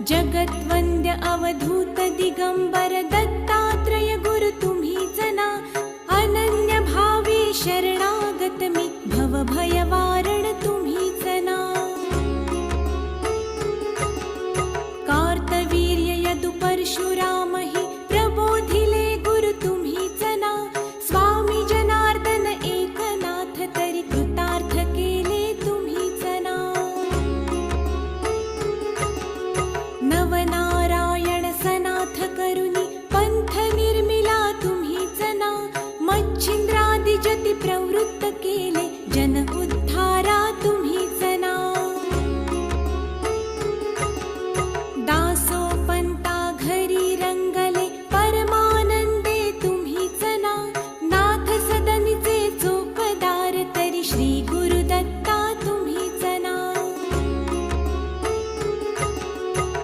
जगद्वन्द्य अवधूत दिगंबर दत्तात्रय गुरु तुम्हीच ना. अनन्य भावे शरणागत मी भव भयवारण तुम्हीच ना. कार्तवीर्य यदु परशुराम